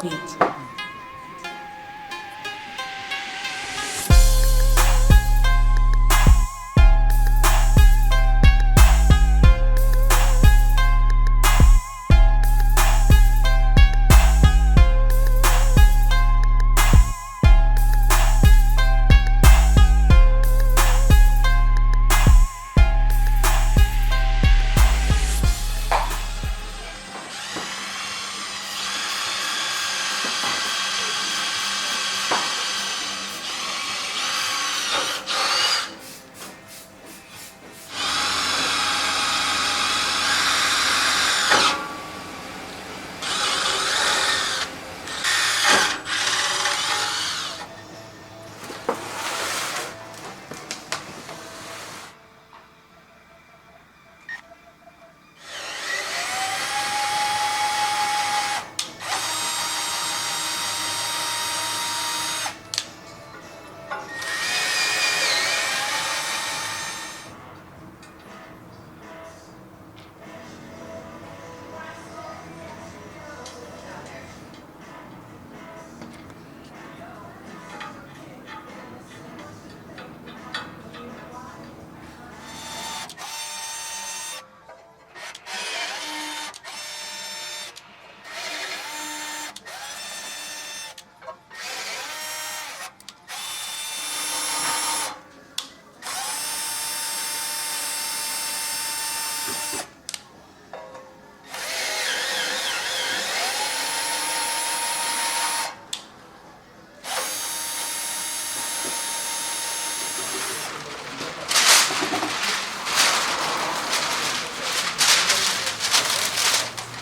beat.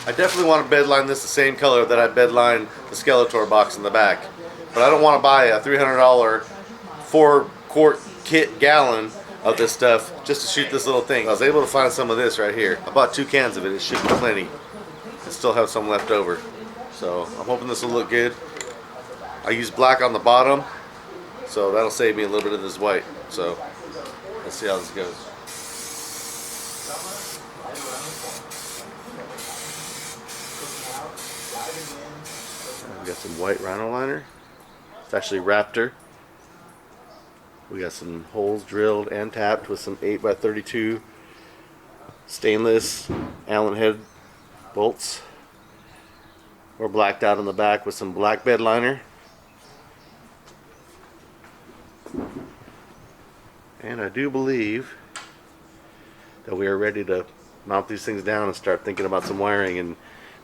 I definitely want to bedline this the same color that I bedlined the Skeletor box in the back. But I don't want to buy a $300 4-quart kit gallon of this stuff just to shoot this little thing. I was able to find some of this right here. I bought 2 cans of it. It should be plenty. I still have some left over. So I'm hoping this will look good. I used black on the bottom, so that'll save me a little bit of this white. So let's see how this goes. We got some white rhino liner. It's actually Raptor. We got some holes drilled and tapped with some 8x32 stainless Allen head bolts. We're blacked out on the back with some black bed liner. And I do believe that we are ready to mount these things down and start thinking about some wiring and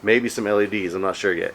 maybe some LEDs. I'm not sure yet.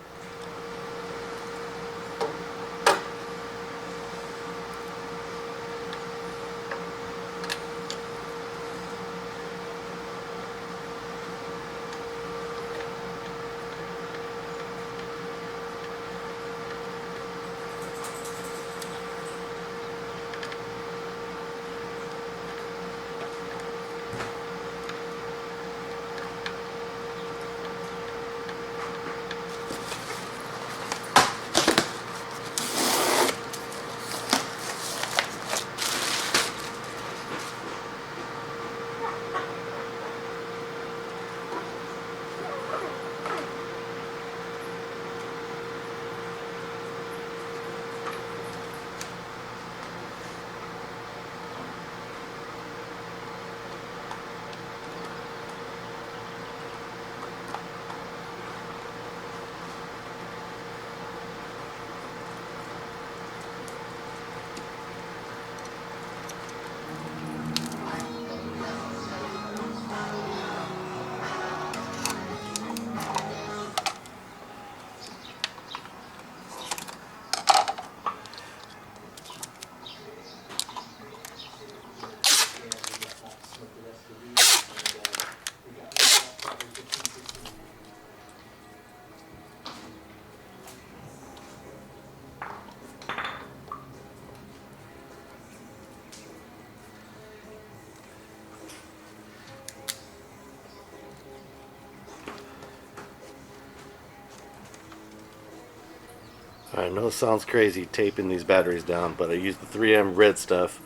I know it sounds crazy taping these batteries down, but I use the 3M red stuff.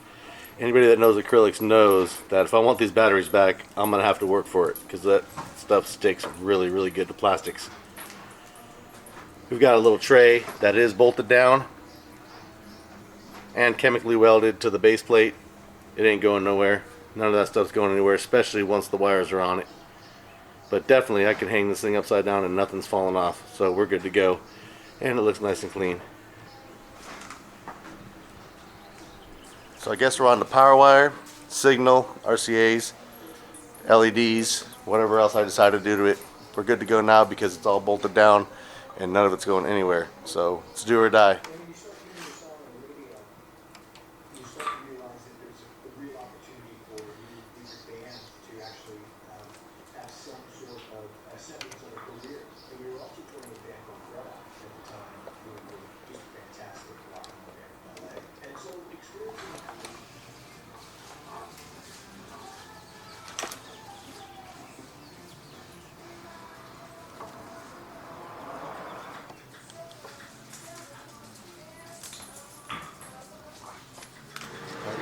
Anybody that knows acrylics knows that if I want these batteries back, I'm going to have to work for it because that stuff sticks really, really good to plastics. We've got a little tray that is bolted down and chemically welded to the base plate. It ain't going nowhere. None of that stuff's going anywhere, especially once the wires are on it. But definitely I can hang this thing upside down and nothing's falling off, so we're good to go. And it looks nice and clean. So I guess we're on the power wire, signal, RCAs, LEDs, whatever else I decide to do to it. We're good to go now because it's all bolted down and none of it's going anywhere. So it's do or die.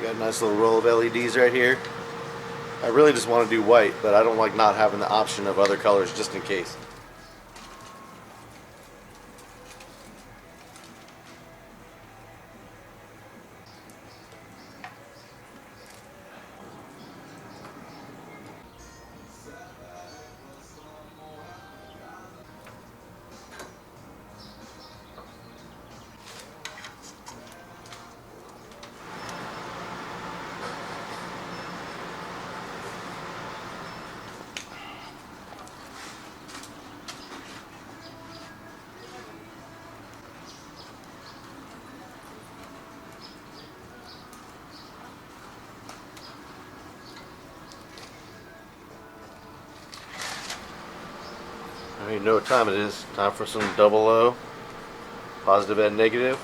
Got a nice little row of LEDs right here. I really just want to do white, but I don't like not having the option of other colors just in case. You know what time it is. Time for some double O, positive and negative.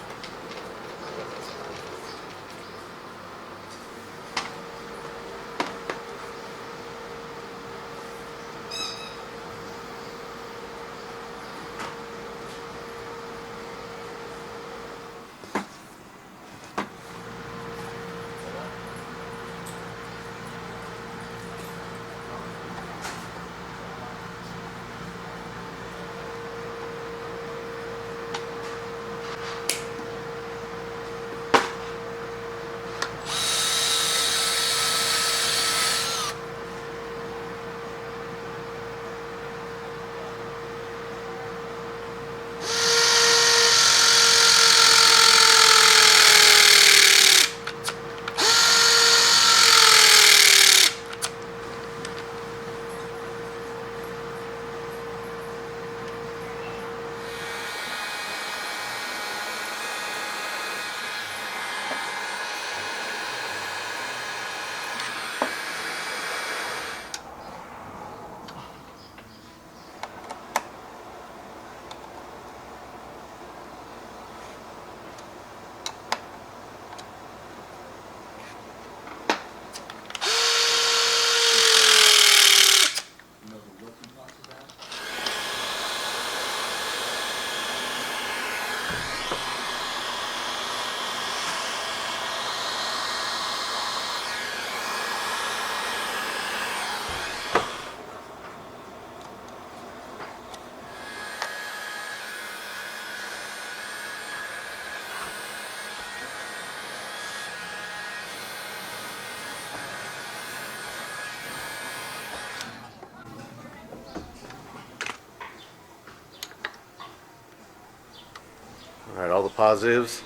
Alright, all the positives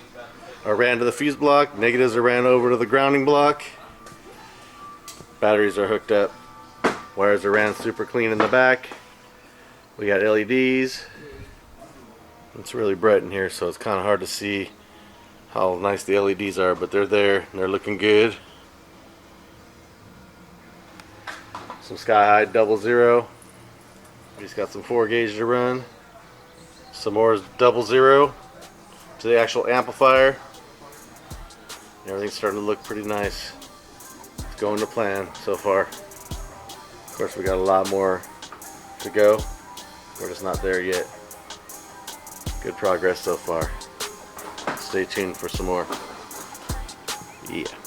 are ran to the fuse block, negatives are ran over to the grounding block, batteries are hooked up, wires are ran super clean in the back, we got LEDs. It's really bright in here, so it's kind of hard to see how nice the LEDs are, but they're there and they're looking good. Some sky high 00. We just got some 4 gauge to run. Some more 00 to the actual amplifier. Everything's starting to look pretty nice. It's going to plan so far. Of course, we got a lot more to go. We're just not there yet. Good progress so far. Stay tuned for some more. Yeah.